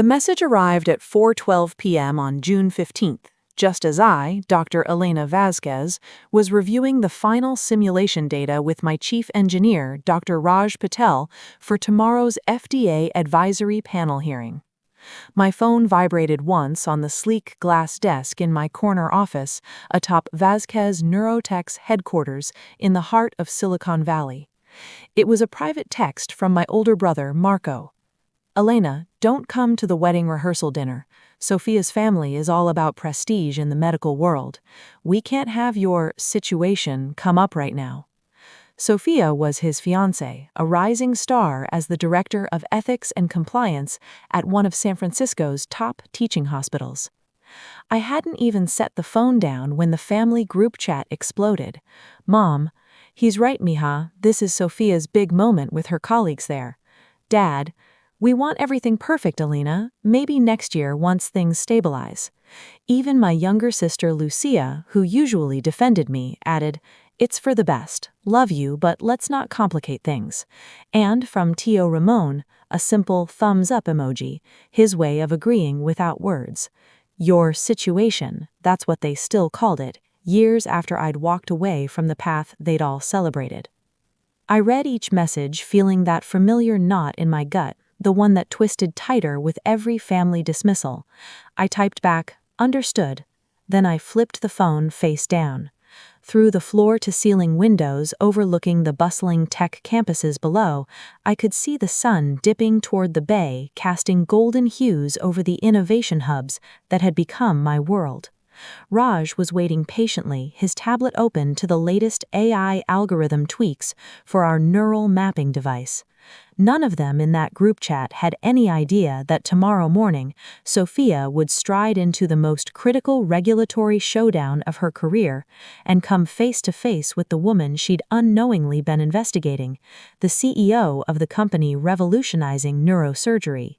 The message arrived at 4:12 p.m. on June 15th, just as I, Dr. Elena Vazquez, was reviewing the final simulation data with my chief engineer, Dr. Raj Patel, for tomorrow's FDA advisory panel hearing. My phone vibrated once on the sleek glass desk in my corner office atop Vazquez Neurotech's headquarters in the heart of Silicon Valley. It was a private text from my older brother, Marco. "Elena, don't come to the wedding rehearsal dinner. Sophia's family is all about prestige in the medical world. We can't have your situation come up right now." Sophia was his fiancée, a rising star as the director of ethics and compliance at one of San Francisco's top teaching hospitals. I hadn't even set the phone down when the family group chat exploded. "Mom, he's right, mija, this is Sophia's big moment with her colleagues there. Dad, we want everything perfect, Elena, maybe next year once things stabilize." Even my younger sister Lucia, who usually defended me, added, "It's for the best. Love you, but let's not complicate things." And from Tio Ramon, a simple thumbs-up emoji, his way of agreeing without words. Your situation, that's what they still called it, years after I'd walked away from the path they'd all celebrated. I read each message feeling that familiar knot in my gut, the one that twisted tighter with every family dismissal. I typed back, "Understood." Then I flipped the phone face down. Through the floor-to-ceiling windows overlooking the bustling tech campuses below, I could see the sun dipping toward the bay, casting golden hues over the innovation hubs that had become my world. Raj was waiting patiently, his tablet open to the latest AI algorithm tweaks for our neural mapping device. None of them in that group chat had any idea that tomorrow morning, Sophia would stride into the most critical regulatory showdown of her career and come face to face with the woman she'd unknowingly been investigating, the CEO of the company revolutionizing neurosurgery.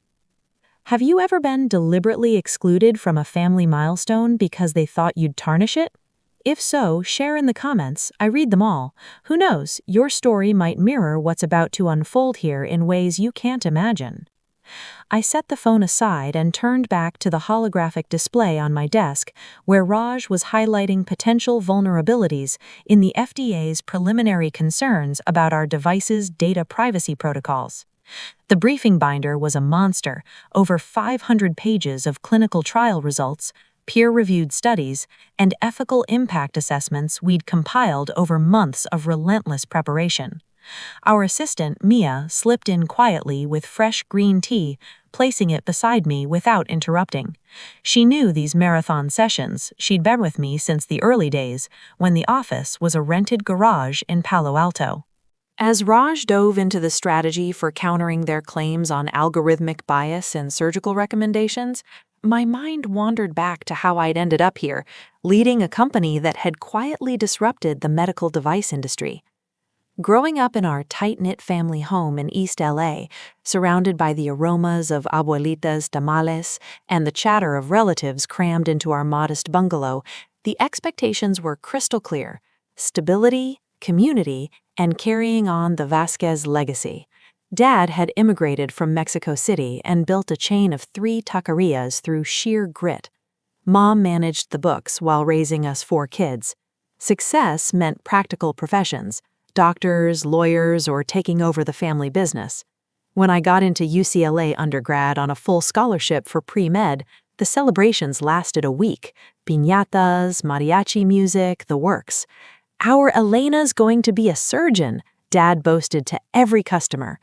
Have you ever been deliberately excluded from a family milestone because they thought you'd tarnish it? If so, share in the comments. I read them all. Who knows, your story might mirror what's about to unfold here in ways you can't imagine. I set the phone aside and turned back to the holographic display on my desk, where Raj was highlighting potential vulnerabilities in the FDA's preliminary concerns about our device's data privacy protocols. The briefing binder was a monster, over 500 pages of clinical trial results, peer-reviewed studies, and ethical impact assessments we'd compiled over months of relentless preparation. Our assistant, Mia, slipped in quietly with fresh green tea, placing it beside me without interrupting. She knew these marathon sessions. She'd been with me since the early days, when the office was a rented garage in Palo Alto. As Raj dove into the strategy for countering their claims on algorithmic bias and surgical recommendations, my mind wandered back to how I'd ended up here, leading a company that had quietly disrupted the medical device industry. Growing up in our tight-knit family home in East LA, surrounded by the aromas of abuelita's tamales and the chatter of relatives crammed into our modest bungalow, the expectations were crystal clear: stability, community, and carrying on the Vazquez legacy. Dad had immigrated from Mexico City and built a chain of 3 taquerias through sheer grit. Mom managed the books while raising us 4 kids. Success meant practical professions: doctors, lawyers, or taking over the family business. When I got into UCLA undergrad on a full scholarship for pre-med, the celebrations lasted a week. Piñatas, mariachi music, the works. "Our Elena's going to be a surgeon," Dad boasted to every customer.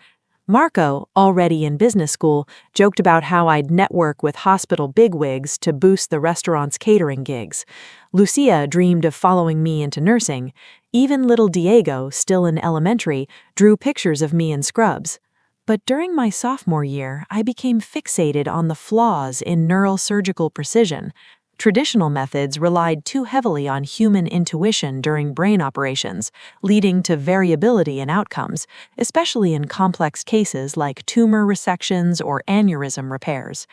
Marco, already in business school, joked about how I'd network with hospital bigwigs to boost the restaurant's catering gigs. Lucia dreamed of following me into nursing. Even little Diego, still in elementary, drew pictures of me in scrubs. But during my sophomore year, I became fixated on the flaws in neurosurgical precision. Traditional methods relied too heavily on human intuition during brain operations, leading to variability in outcomes, especially in complex cases like tumor resections or aneurysm repairs.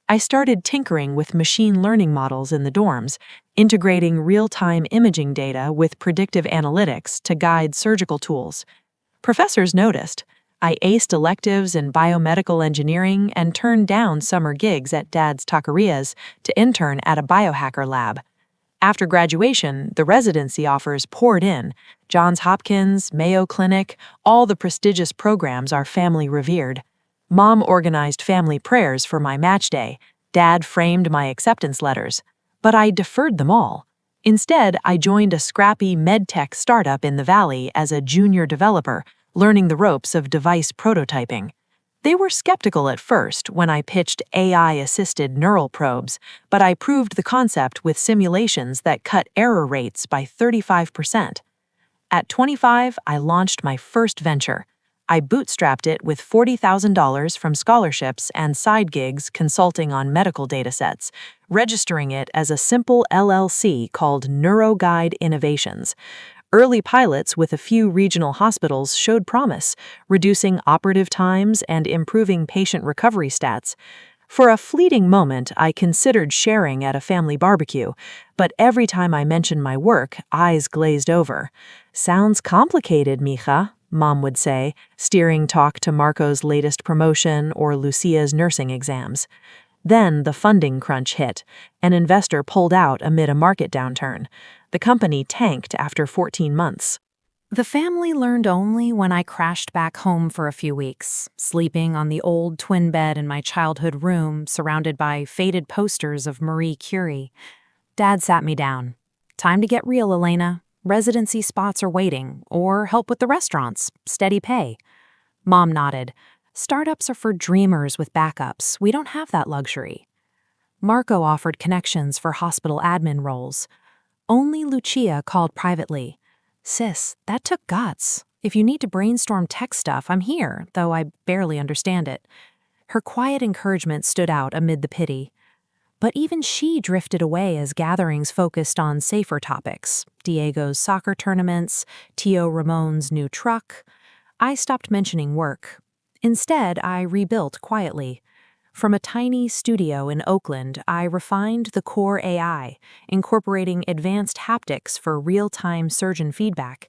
I started tinkering with machine learning models in the dorms, integrating real-time imaging data with predictive analytics to guide surgical tools. Professors noticed. I aced electives in biomedical engineering and turned down summer gigs at Dad's taquerias to intern at a biohacker lab. After graduation, the residency offers poured in. Johns Hopkins, Mayo Clinic, all the prestigious programs our family revered. Mom organized family prayers for my match day. Dad framed my acceptance letters. But I deferred them all. Instead, I joined a scrappy medtech startup in the Valley as a junior developer, learning the ropes of device prototyping. They were skeptical at first when I pitched AI-assisted neural probes, but I proved the concept with simulations that cut error rates by 35%. At 25, I launched my first venture. I bootstrapped it with $40,000 from scholarships and side gigs consulting on medical datasets, registering it as a simple LLC called NeuroGuide Innovations. Early pilots with a few regional hospitals showed promise, reducing operative times and improving patient recovery stats. For a fleeting moment, I considered sharing at a family barbecue, but every time I mentioned my work, eyes glazed over. "Sounds complicated, mija," Mom would say, steering talk to Marco's latest promotion or Lucia's nursing exams. Then the funding crunch hit. An investor pulled out amid a market downturn. The company tanked after 14 months. The family learned only when I crashed back home for a few weeks, sleeping on the old twin bed in my childhood room, surrounded by faded posters of Marie Curie. Dad sat me down. "Time to get real, Elena. Residency spots are waiting, or help with the restaurants. Steady pay." Mom nodded. "Startups are for dreamers with backups. We don't have that luxury." Marco offered connections for hospital admin roles. Only Lucia called privately. "Sis, that took guts. If you need to brainstorm tech stuff, I'm here, though I barely understand it." Her quiet encouragement stood out amid the pity. But even she drifted away as gatherings focused on safer topics. Diego's soccer tournaments, Tio Ramon's new truck. I stopped mentioning work. Instead, I rebuilt quietly. From a tiny studio in Oakland, I refined the core AI, incorporating advanced haptics for real-time surgeon feedback.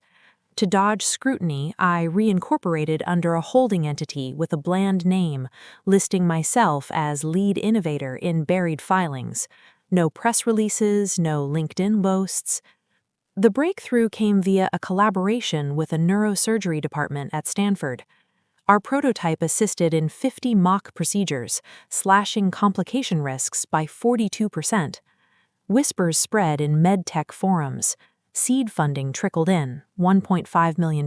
To dodge scrutiny, I reincorporated under a holding entity with a bland name, listing myself as lead innovator in buried filings. No press releases, no LinkedIn boasts. The breakthrough came via a collaboration with a neurosurgery department at Stanford. Our prototype assisted in 50 mock procedures, slashing complication risks by 42%. Whispers spread in medtech forums. Seed funding trickled in, $1.5 million,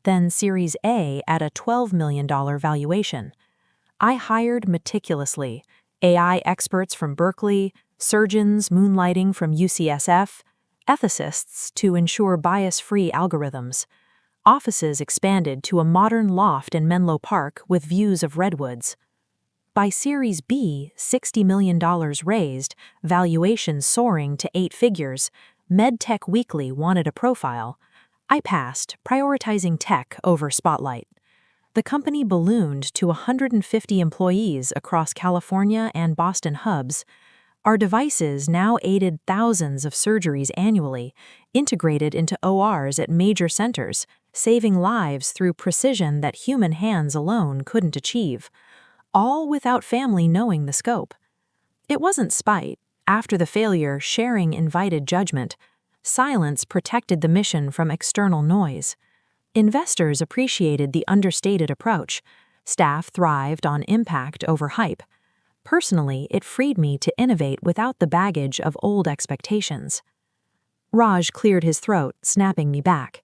then Series A at a $12 million valuation. I hired meticulously, AI experts from Berkeley, surgeons moonlighting from UCSF, ethicists to ensure bias-free algorithms. Offices expanded to a modern loft in Menlo Park with views of redwoods. By Series B, $60 million raised, valuation soaring to 8 figures, MedTech Weekly wanted a profile. I passed, prioritizing tech over spotlight. The company ballooned to 150 employees across California and Boston hubs. Our devices now aided thousands of surgeries annually, integrated into ORs at major centers, saving lives through precision that human hands alone couldn't achieve, all without family knowing the scope. It wasn't spite. After the failure, sharing invited judgment. Silence protected the mission from external noise. Investors appreciated the understated approach. Staff thrived on impact over hype. Personally, it freed me to innovate without the baggage of old expectations. Raj cleared his throat, snapping me back.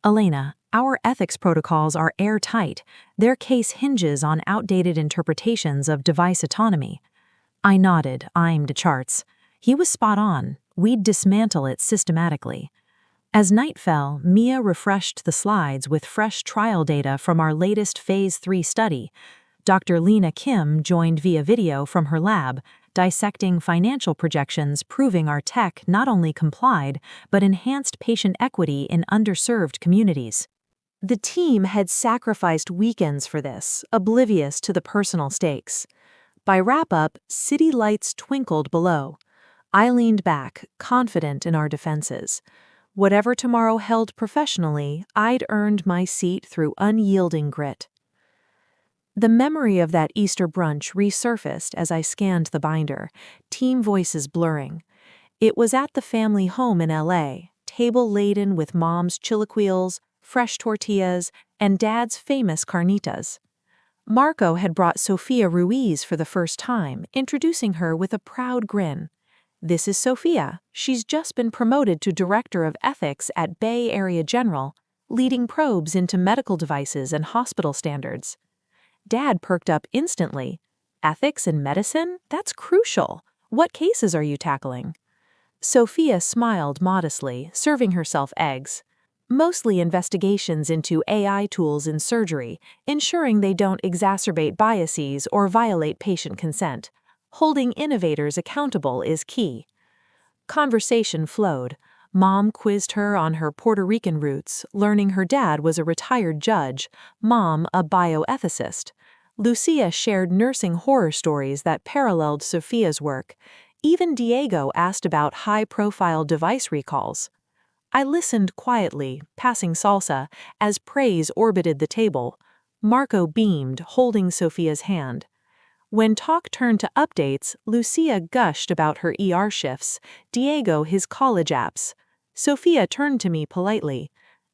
"Elena, our ethics protocols are airtight. Their case hinges on outdated interpretations of device autonomy." I nodded, eyeing the charts. He was spot on. We'd dismantle it systematically. As night fell, Mia refreshed the slides with fresh trial data from our latest Phase 3 study. Dr. Lena Kim joined via video from her lab, dissecting financial projections proving our tech not only complied, but enhanced patient equity in underserved communities. The team had sacrificed weekends for this, oblivious to the personal stakes. By wrap-up, city lights twinkled below. I leaned back, confident in our defenses. Whatever tomorrow held professionally, I'd earned my seat through unyielding grit. The memory of that Easter brunch resurfaced as I scanned the binder, team voices blurring. It was at the family home in LA, table laden with mom's chilaquiles, fresh tortillas, and dad's famous carnitas. Marco had brought Sofia Ruiz for the first time, introducing her with a proud grin. "This is Sofia. She's just been promoted to Director of Ethics at Bay Area General, leading probes into medical devices and hospital standards." Dad perked up instantly. "Ethics in medicine? That's crucial. What cases are you tackling?" Sophia smiled modestly, serving herself eggs. "Mostly investigations into AI tools in surgery, ensuring they don't exacerbate biases or violate patient consent. Holding innovators accountable is key." Conversation flowed. Mom quizzed her on her Puerto Rican roots, learning her dad was a retired judge, Mom a bioethicist. Lucia shared nursing horror stories that paralleled Sophia's work. Even Diego asked about high-profile device recalls. I listened quietly, passing salsa, as praise orbited the table. Marco beamed, holding Sophia's hand. When talk turned to updates, Lucia gushed about her ER shifts, Diego his college apps. Sophia turned to me politely.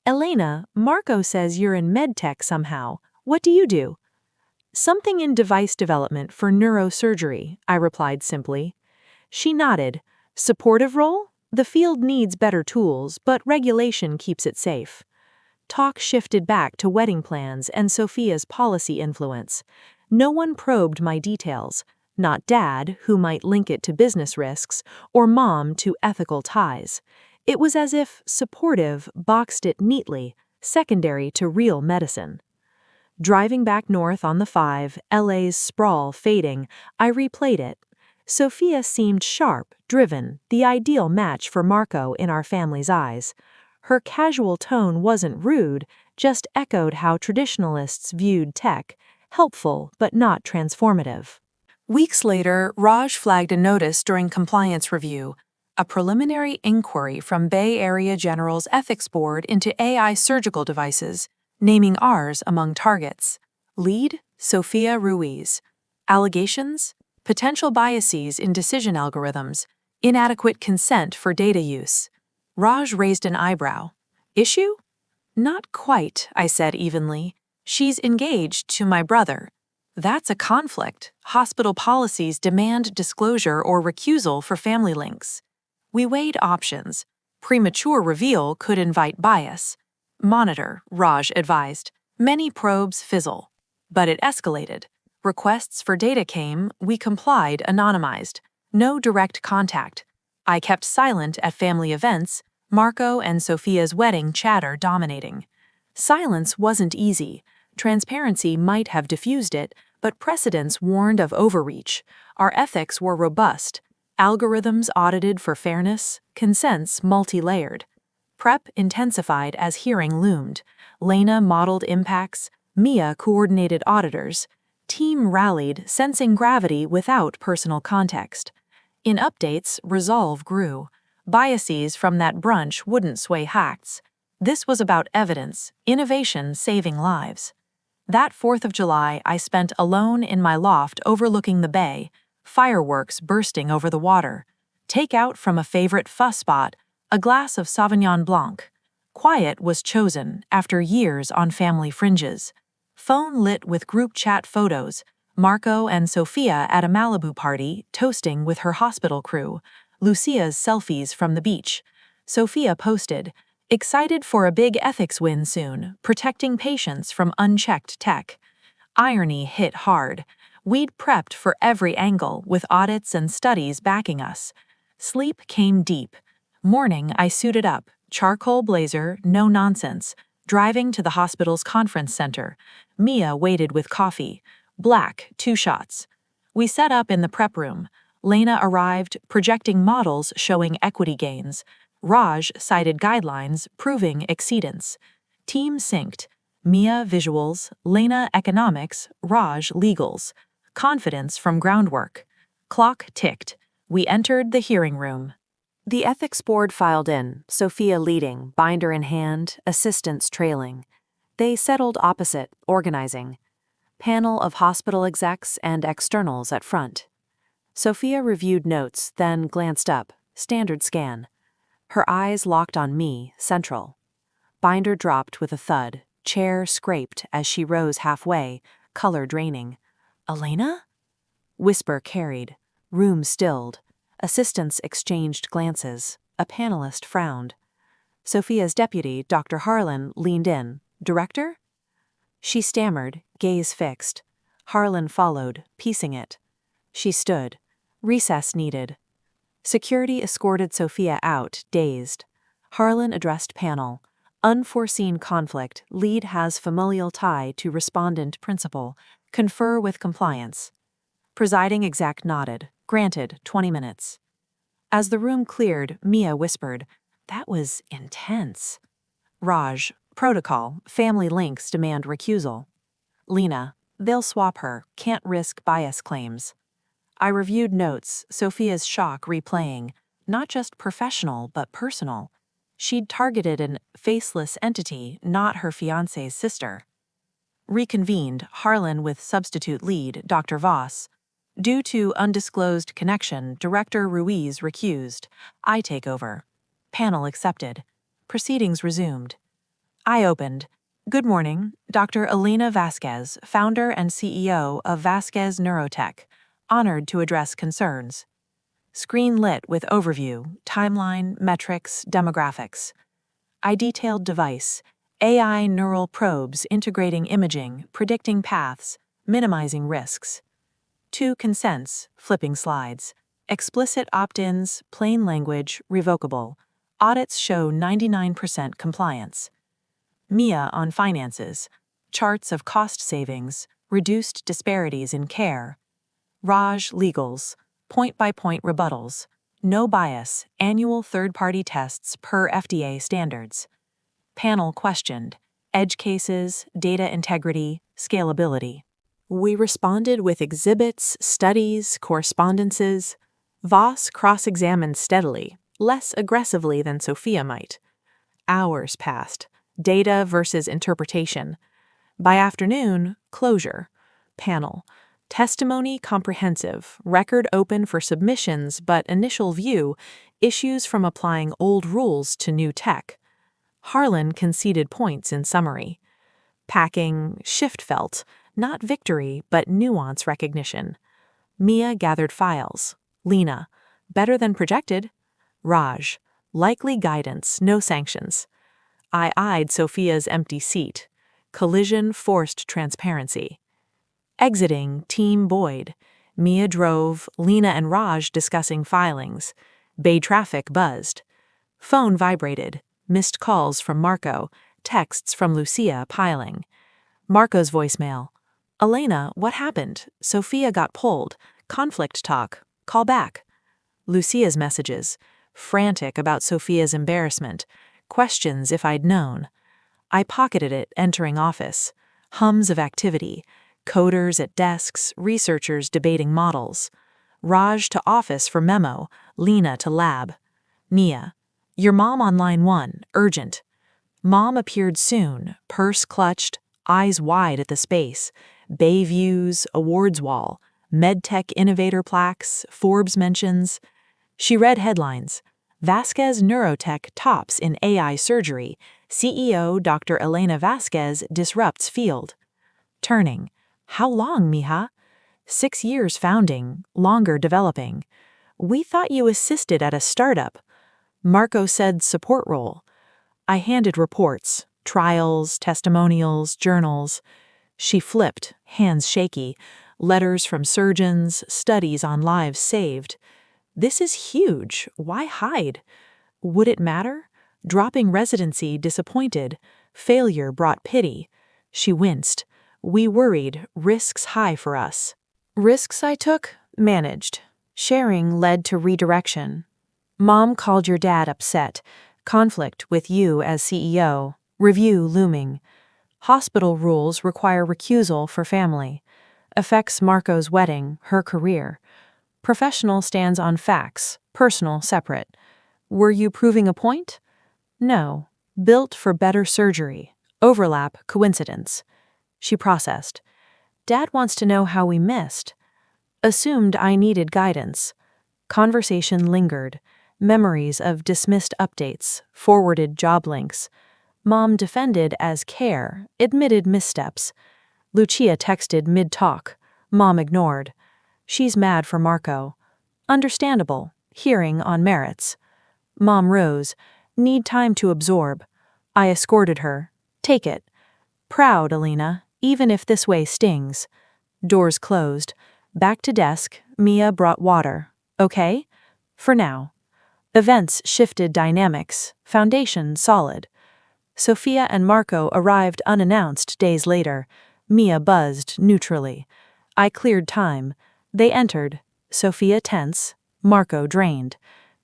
"Elena, Marco says you're in medtech somehow. What do you do?" "Something in device development for neurosurgery," I replied simply. She nodded. "Supportive role? The field needs better tools, but regulation keeps it safe." Talk shifted back to wedding plans and Sophia's policy influence. No one probed my details, not Dad, who might link it to business risks, or Mom to ethical ties. It was as if supportive boxed it neatly, secondary to real medicine. Driving back north on the 5, LA's sprawl fading, I replayed it. Sophia seemed sharp, driven, the ideal match for Marco in our family's eyes. Her casual tone wasn't rude, just echoed how traditionalists viewed tech, helpful but not transformative. Weeks later, Raj flagged a notice during compliance review, a preliminary inquiry from Bay Area General's Ethics Board into AI surgical devices, naming ours among targets. Lead, Sofia Ruiz. Allegations? Potential biases in decision algorithms, inadequate consent for data use. Raj raised an eyebrow. "Issue?" "Not quite," I said evenly. "She's engaged to my brother." "That's a conflict. Hospital policies demand disclosure or recusal for family links." We weighed options. Premature reveal could invite bias. "Monitor," Raj advised. "Many probes fizzle." But it escalated. Requests for data came, we complied anonymized. No direct contact. I kept silent at family events, Marco and Sophia's wedding chatter dominating. Silence wasn't easy. Transparency might have diffused it, but precedents warned of overreach. Our ethics were robust. Algorithms audited for fairness, consents multi-layered. Prep intensified as hearing loomed. Lena modeled impacts, Mia coordinated auditors. Team rallied, sensing gravity without personal context. In updates, resolve grew. Biases from that brunch wouldn't sway hacks. This was about evidence, innovation saving lives. That 4th of July, I spent alone in my loft overlooking the bay, fireworks bursting over the water. Takeout from a favorite fuss spot, a glass of Sauvignon Blanc. Quiet was chosen after years on family fringes. Phone lit with group chat photos, Marco and Sofia at a Malibu party, toasting with her hospital crew, Lucia's selfies from the beach. Sofia posted, "Excited for a big ethics win soon, protecting patients from unchecked tech." Irony hit hard. We'd prepped for every angle, with audits and studies backing us. Sleep came deep. Morning, I suited up, charcoal blazer, no nonsense, driving to the hospital's conference center. Mia waited with coffee. Black, 2 shots. We set up in the prep room. Lena arrived, projecting models showing equity gains. Raj cited guidelines proving exceedance. Team synced. Mia visuals, Lena economics, Raj legals. Confidence from groundwork. Clock ticked. We entered the hearing room. The ethics board filed in, Sophia leading, binder in hand, assistants trailing. They settled opposite, organizing. Panel of hospital execs and externals at front. Sophia reviewed notes, then glanced up. Standard scan. Her eyes locked on me, central. Binder dropped with a thud. Chair scraped as she rose halfway, color draining. "Elena?" Whisper carried. Room stilled. Assistants exchanged glances. A panelist frowned. Sophia's deputy, Dr. Harlan, leaned in. "Director?" She stammered, gaze fixed. Harlan followed, piecing it. She stood. Recess needed. Security escorted Sophia out, dazed. Harlan addressed panel. "Unforeseen conflict. Lead has familial tie to respondent principal. Confer with compliance." Presiding exec nodded. "Granted, 20 minutes." As the room cleared, Mia whispered, "That was intense." Raj, "Protocol. Family links demand recusal." Lena, "They'll swap her. Can't risk bias claims." I reviewed notes, Sophia's shock replaying. Not just professional, but personal. She'd targeted an faceless entity, not her fiancé's sister. Reconvened, Harlan with substitute lead, Dr. Voss. "Due to undisclosed connection, Director Ruiz recused. I take over." Panel accepted. Proceedings resumed. I opened. "Good morning, Dr. Elena Vasquez, founder and CEO of Vasquez Neurotech. Honored to address concerns." Screen lit with overview, timeline, metrics, demographics. I detailed device, AI neural probes integrating imaging, predicting paths, minimizing risks. 2 consents, flipping slides. Explicit opt-ins, plain language, revocable. Audits show 99% compliance. Mia on finances. Charts of cost savings, reduced disparities in care. Raj legals, point-by-point rebuttals, no bias, annual third-party tests per FDA standards. Panel questioned, edge cases, data integrity, scalability. We responded with exhibits, studies, correspondences. Voss cross-examined steadily, less aggressively than Sophia might. Hours passed, data versus interpretation. By afternoon, closure. Panel. Testimony comprehensive, record open for submissions, but initial view, issues from applying old rules to new tech. Harlan conceded points in summary. Packing, shift felt, not victory, but nuance recognition. Mia gathered files. Lena, better than projected. Raj, likely guidance, no sanctions. I eyed Sophia's empty seat. Collision forced transparency. Exiting, Team Boyd. Mia drove, Lena and Raj discussing filings. Bay traffic buzzed. Phone vibrated. Missed calls from Marco. Texts from Lucia piling. Marco's voicemail. "Elena, what happened? Sophia got pulled. Conflict talk. Call back." Lucia's messages. Frantic about Sophia's embarrassment. Questions if I'd known. I pocketed it, entering office. Hums of activity. Coders at desks, researchers debating models. Raj to office for memo, Lena to lab. Mia, "Your mom on line 1, urgent." Mom appeared soon, purse clutched, eyes wide at the space. Bay views, awards wall, medtech innovator plaques, Forbes mentions. She read headlines. Vasquez Neurotech tops in AI surgery. CEO Dr. Elena Vasquez disrupts field. Turning. "How long, mija?" 6 years founding, longer developing. "We thought you assisted at a startup." Marco said support role. I handed reports, trials, testimonials, journals. She flipped, hands shaky, letters from surgeons, studies on lives saved. "This is huge. Why hide?" Would it matter? Dropping residency disappointed. Failure brought pity. She winced. We worried, risks high for us. Risks I took, managed. Sharing led to redirection. Mom called your dad upset. Conflict with you as CEO. Review looming. Hospital rules require recusal for family. Affects Marco's wedding, her career. Professional stands on facts, personal separate. Were you proving a point? No. Built for better surgery. Overlap, coincidence. She processed. Dad wants to know how we missed. Assumed I needed guidance. Conversation lingered. Memories of dismissed updates, forwarded job links. Mom defended as care, admitted missteps. Lucia texted mid-talk. Mom ignored. She's mad for Marco. Understandable. Hearing on merits. Mom rose. Need time to absorb. I escorted her. Take it. Proud, Alina, even if this way stings. Doors closed. Back to desk, Mia brought water. Okay? For now. Events shifted dynamics, foundation solid. Sophia and Marco arrived unannounced days later. Mia buzzed neutrally. I cleared time. They entered. Sophia tense, Marco drained.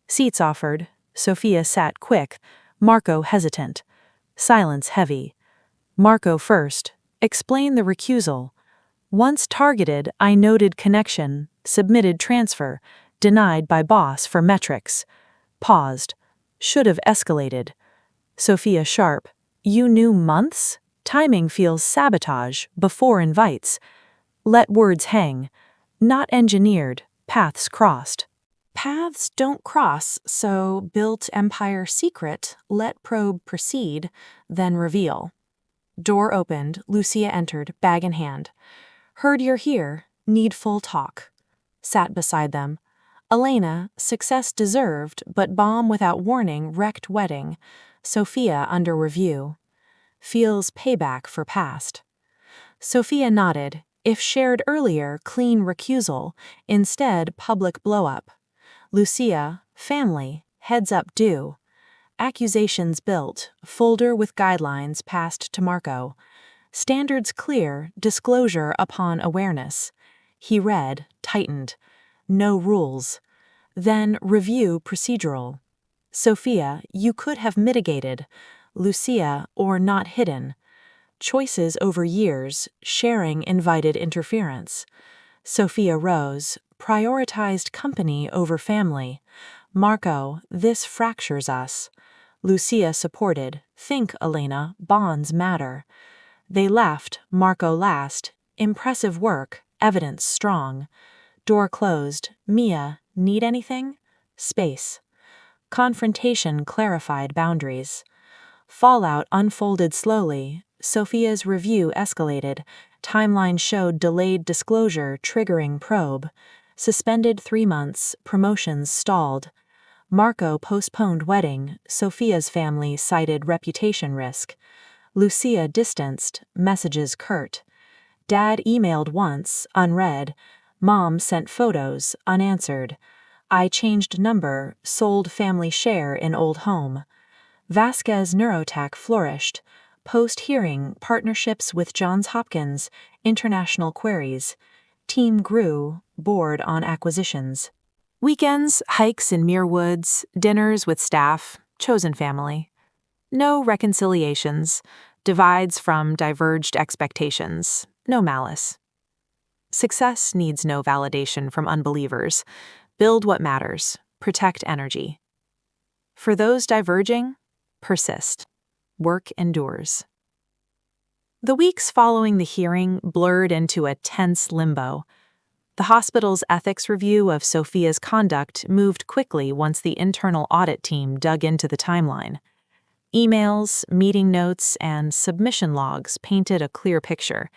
Seats offered. Sophia sat quick, Marco hesitant. Silence heavy. Marco first. Explain the recusal. Once targeted, I noted connection, submitted transfer, denied by boss for metrics. Paused. Should have escalated. Sophia sharp. You knew months? Timing feels sabotage, before invites. Let words hang. Not engineered, paths crossed. Paths don't cross, so built empire secret, let probe proceed, then reveal. Door opened, Lucia entered, bag in hand. Heard you're here, need full talk. Sat beside them. Elena, success deserved, but bomb without warning wrecked wedding. Sophia under review. Feels payback for past. Sophia nodded. If shared earlier, clean recusal. Instead, public blow-up. Lucia, family, heads up due. Accusations built, folder with guidelines passed to Marco. Standards clear, disclosure upon awareness. He read, tightened. No rules. Then review procedural. Sophia, you could have mitigated. Lucia, or not hidden. Choices over years, sharing invited interference. Sophia rose, prioritized company over family. Marco, this fractures us. Lucia supported, think, Elena, bonds matter. They left, Marco last. Impressive work, evidence strong. Door closed. Mia, need anything? Space. Confrontation clarified boundaries. Fallout unfolded slowly. Sophia's review escalated. Timeline showed delayed disclosure triggering probe. Suspended 3 months, promotions stalled. Marco postponed wedding. Sophia's family cited reputation risk. Lucia distanced, messages curt. Dad emailed once, unread. Mom sent photos, unanswered. I changed number, sold family share in old home. Vasquez Neurotech flourished. Post-hearing, partnerships with Johns Hopkins, international queries. Team grew, board on acquisitions. Weekends, hikes in Muir Woods, dinners with staff, chosen family. No reconciliations, divides from diverged expectations, no malice. Success needs no validation from unbelievers. Build what matters, protect energy. For those diverging, persist. Work endures. The weeks following the hearing blurred into a tense limbo. The hospital's ethics review of Sophia's conduct moved quickly once the internal audit team dug into the timeline. Emails, meeting notes, and submission logs painted a clear picture.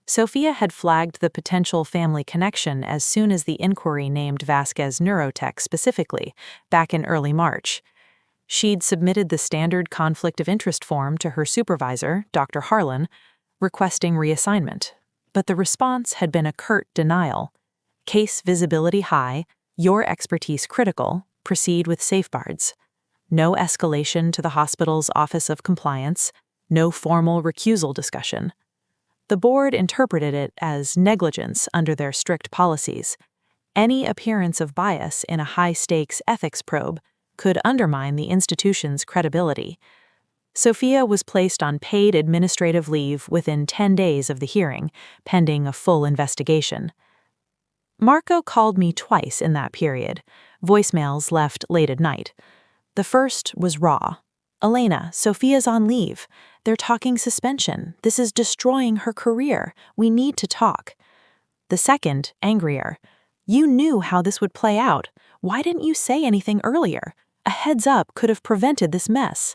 Sophia had flagged the potential family connection as soon as the inquiry named Vasquez Neurotech specifically, back in early March. She'd submitted the standard conflict of interest form to her supervisor, Dr. Harlan, requesting reassignment, but the response had been a curt denial. Case visibility high, your expertise critical, proceed with safeguards. No escalation to the hospital's Office of Compliance, no formal recusal discussion. The board interpreted it as negligence under their strict policies. Any appearance of bias in a high-stakes ethics probe could undermine the institution's credibility. Sophia was placed on paid administrative leave within 10 days of the hearing, pending a full investigation. Marco called me twice in that period, voicemails left late at night. The first was raw. Elena, Sophia's on leave. they're talking suspension. This is destroying her career. We need to talk. The second, angrier. You knew how this would play out. Why didn't you say anything earlier? A heads up could have prevented this mess.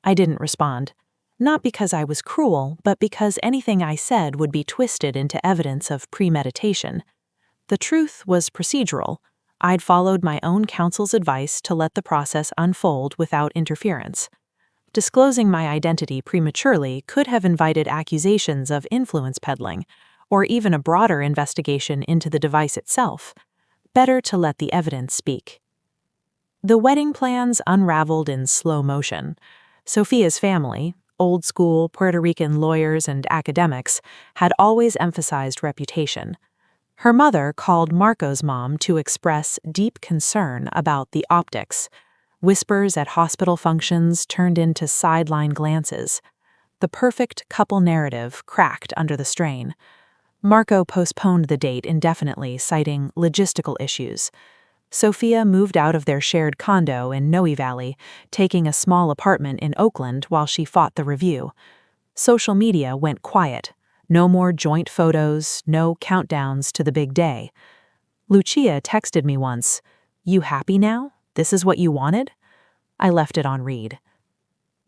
I didn't respond. Not because I was cruel, but because anything I said would be twisted into evidence of premeditation. The truth was procedural. I'd followed my own counsel's advice to let the process unfold without interference. Disclosing my identity prematurely could have invited accusations of influence peddling, or even a broader investigation into the device itself. Better to let the evidence speak. The wedding plans unraveled in slow motion. Sophia's family, old school Puerto Rican lawyers and academics, had always emphasized reputation. Her mother called Marco's mom to express deep concern about the optics. Whispers at hospital functions turned into sideline glances. The perfect couple narrative cracked under the strain. Marco postponed the date indefinitely, citing logistical issues. Sophia moved out of their shared condo in Noe Valley, taking a small apartment in Oakland while she fought the review. Social media went quiet. No more joint photos, no countdowns to the big day. Lucia texted me once, "You happy now? This is what you wanted?" I left it on read.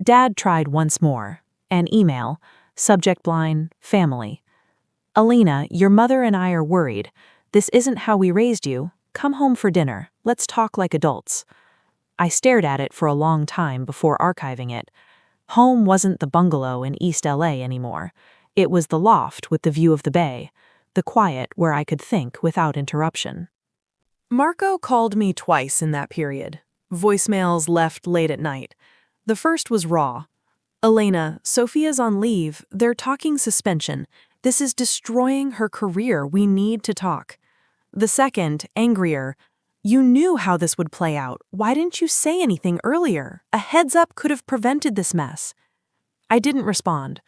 Dad tried once more. An email, subject line, family. "Alina, your mother and I are worried. This isn't how we raised you. Come home for dinner. Let's talk like adults." I stared at it for a long time before archiving it. Home wasn't the bungalow in East LA anymore. It was the loft with the view of the bay, the quiet where I could think without interruption. Marco called me twice in that period. Voicemails left late at night. The first was raw. "Elena, Sophia's on leave. They're talking suspension. This is destroying her career. We need to talk." The second, angrier. "You knew how this would play out. Why didn't you say anything earlier? A heads up could have prevented this mess." I didn't respond.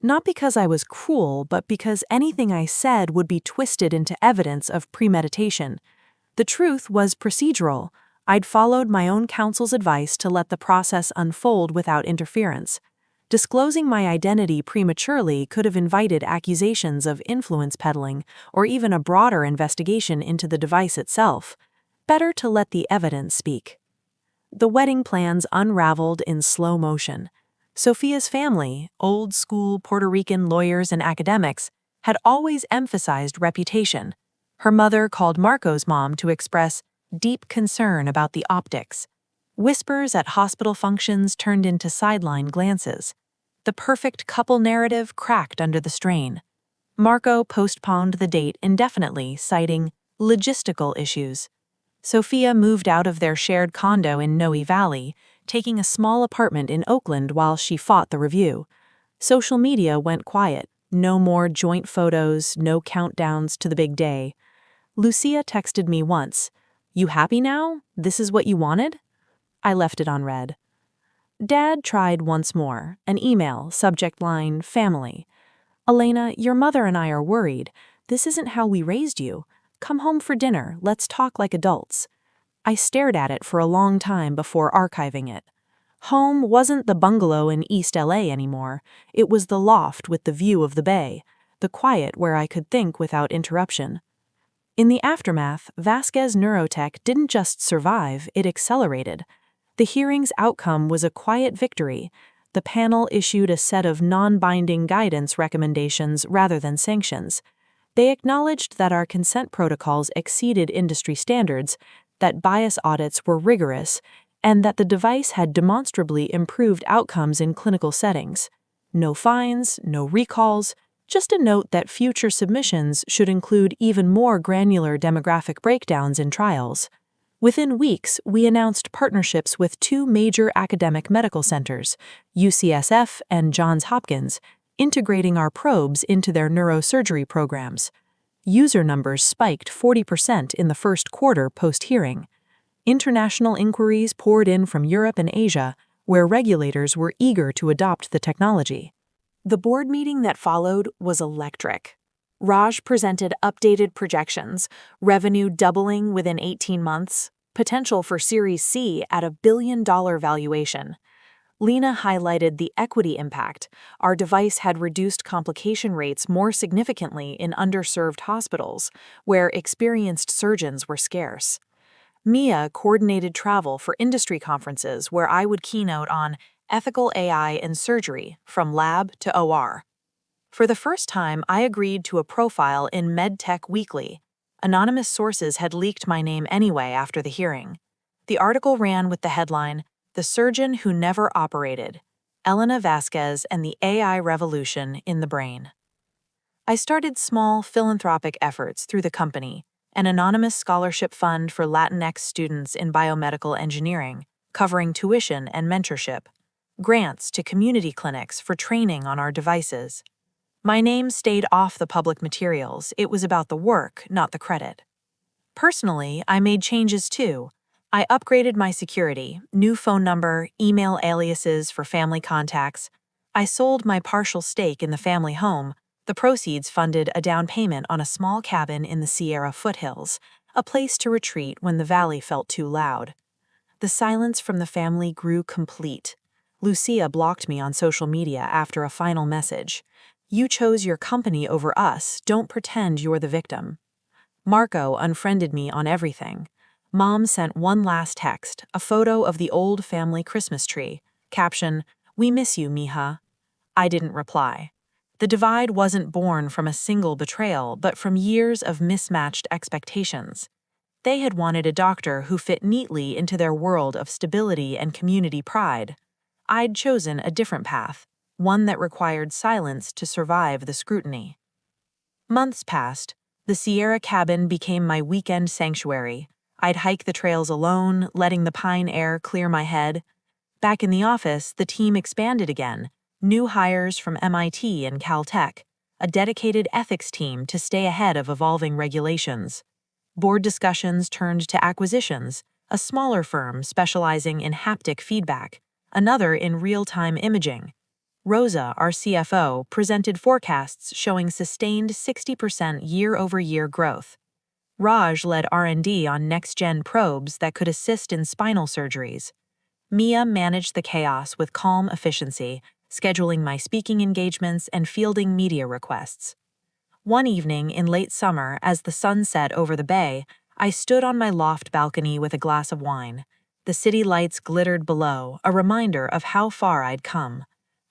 Not because I was cruel, but because anything I said would be twisted into evidence of premeditation. The truth was procedural. I'd followed my own counsel's advice to let the process unfold without interference. Disclosing my identity prematurely could have invited accusations of influence peddling or even a broader investigation into the device itself. Better to let the evidence speak. The wedding plans unraveled in slow motion. Sophia's family, old school Puerto Rican lawyers and academics, had always emphasized reputation. Her mother called Marco's mom to express deep concern about the optics. Whispers at hospital functions turned into sideline glances. The perfect couple narrative cracked under the strain. Marco postponed the date indefinitely, citing logistical issues. Sophia moved out of their shared condo in Noe Valley, taking a small apartment in Oakland while she fought the review. Social media went quiet. No more joint photos, no countdowns to the big day. Lucia texted me once, "You happy now? This is what you wanted?" I left it on read. Dad tried once more. An email, subject line, family. "Elena, your mother and I are worried. This isn't how we raised you. Come home for dinner. Let's talk like adults." I stared at it for a long time before archiving it. Home wasn't the bungalow in East LA anymore. It was the loft with the view of the bay, the quiet where I could think without interruption. In the aftermath, Vasquez Neurotech didn't just survive, it accelerated. The hearing's outcome was a quiet victory. The panel issued a set of non-binding guidance recommendations rather than sanctions. They acknowledged that our consent protocols exceeded industry standards, that bias audits were rigorous, and that the device had demonstrably improved outcomes in clinical settings. No fines, no recalls, just a note that future submissions should include even more granular demographic breakdowns in trials. Within weeks, we announced partnerships with two major academic medical centers, UCSF and Johns Hopkins, integrating our probes into their neurosurgery programs. User numbers spiked 40% in the first quarter post-hearing. International inquiries poured in from Europe and Asia, where regulators were eager to adopt the technology. The board meeting that followed was electric. Raj presented updated projections, revenue doubling within 18 months, potential for Series C at $1 billion valuation. Lena highlighted the equity impact. Our device had reduced complication rates more significantly in underserved hospitals, where experienced surgeons were scarce. Mia coordinated travel for industry conferences where I would keynote on ethical AI in surgery, from lab to OR. For the first time, I agreed to a profile in MedTech Weekly. Anonymous sources had leaked my name anyway after the hearing. The article ran with the headline, "The Surgeon Who Never Operated, Elena Vasquez and the AI Revolution in the Brain." I started small philanthropic efforts through the company, an anonymous scholarship fund for Latinx students in biomedical engineering, covering tuition and mentorship, grants to community clinics for training on our devices. My name stayed off the public materials. It was about the work, not the credit. Personally, I made changes too. I upgraded my security, new phone number, email aliases for family contacts. I sold my partial stake in the family home. The proceeds funded a down payment on a small cabin in the Sierra foothills, a place to retreat when the valley felt too loud. The silence from the family grew complete. Lucia blocked me on social media after a final message. "You chose your company over us. Don't pretend you're the victim." Marco unfriended me on everything. Mom sent one last text, a photo of the old family Christmas tree. Caption, "We miss you, mija." I didn't reply. The divide wasn't born from a single betrayal, but from years of mismatched expectations. They had wanted a doctor who fit neatly into their world of stability and community pride. I'd chosen a different path, one that required silence to survive the scrutiny. Months passed. The Sierra cabin became my weekend sanctuary. I'd hike the trails alone, letting the pine air clear my head. Back in the office, the team expanded again. New hires from MIT and Caltech, a dedicated ethics team to stay ahead of evolving regulations. Board discussions turned to acquisitions, a smaller firm specializing in haptic feedback, another in real-time imaging. Rosa, our CFO, presented forecasts showing sustained 60% year-over-year growth. Raj led R&D on next-gen probes that could assist in spinal surgeries. Mia managed the chaos with calm efficiency, scheduling my speaking engagements and fielding media requests. One evening in late summer, as the sun set over the bay, I stood on my loft balcony with a glass of wine. The city lights glittered below, a reminder of how far I'd come.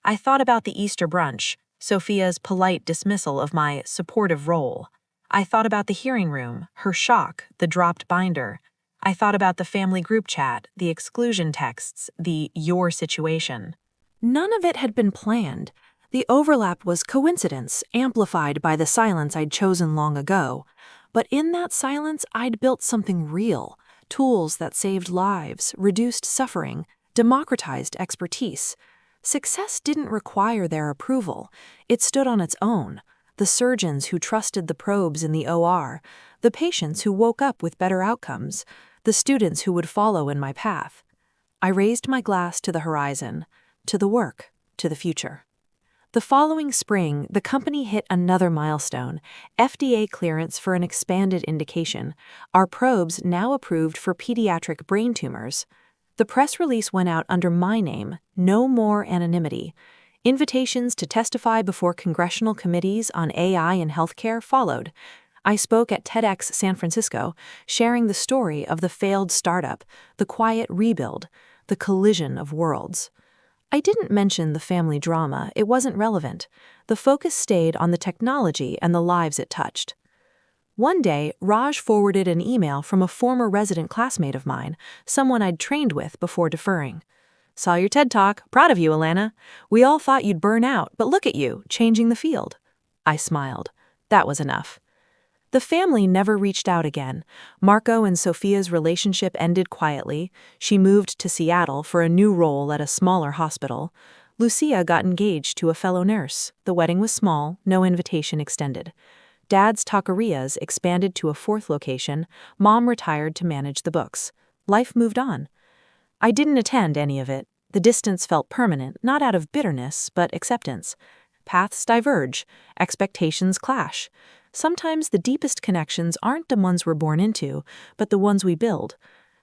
I thought about the Easter brunch, Sophia's polite dismissal of my supportive role. I thought about the hearing room, her shock, the dropped binder. I thought about the family group chat, the exclusion texts, the "your situation." None of it had been planned. The overlap was coincidence, amplified by the silence I'd chosen long ago. But in that silence, I'd built something real, tools that saved lives, reduced suffering, democratized expertise. Success didn't require their approval. It stood on its own. The surgeons who trusted the probes in the OR, the patients who woke up with better outcomes, the students who would follow in my path. I raised my glass to the horizon, to the work, to the future. The following spring, the company hit another milestone, FDA clearance for an expanded indication, our probes now approved for pediatric brain tumors. The press release went out under my name, no more anonymity. Invitations to testify before congressional committees on AI in healthcare followed. I spoke at TEDx San Francisco, sharing the story of the failed startup, the quiet rebuild, the collision of worlds. I didn't mention the family drama, it wasn't relevant. The focus stayed on the technology and the lives it touched. One day, Raj forwarded an email from a former resident classmate of mine, someone I'd trained with before deferring. "Saw your TED Talk. Proud of you, Alana. We all thought you'd burn out, but look at you, changing the field." I smiled. That was enough. The family never reached out again. Marco and Sophia's relationship ended quietly. She moved to Seattle for a new role at a smaller hospital. Lucia got engaged to a fellow nurse. The wedding was small, no invitation extended. Dad's taquerias expanded to a fourth location. Mom retired to manage the books. Life moved on. I didn't attend any of it. The distance felt permanent, not out of bitterness, but acceptance. Paths diverge. Expectations clash. Sometimes the deepest connections aren't the ones we're born into, but the ones we build.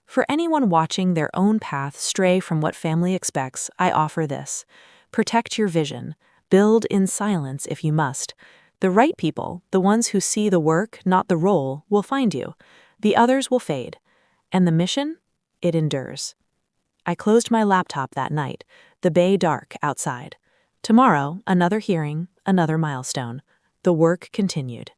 For anyone watching their own path stray from what family expects, I offer this. Protect your vision. Build in silence if you must. The right people, the ones who see the work, not the role, will find you. The others will fade. And the mission? It endures. I closed my laptop that night, the bay dark outside. Tomorrow, another hearing, another milestone. The work continued.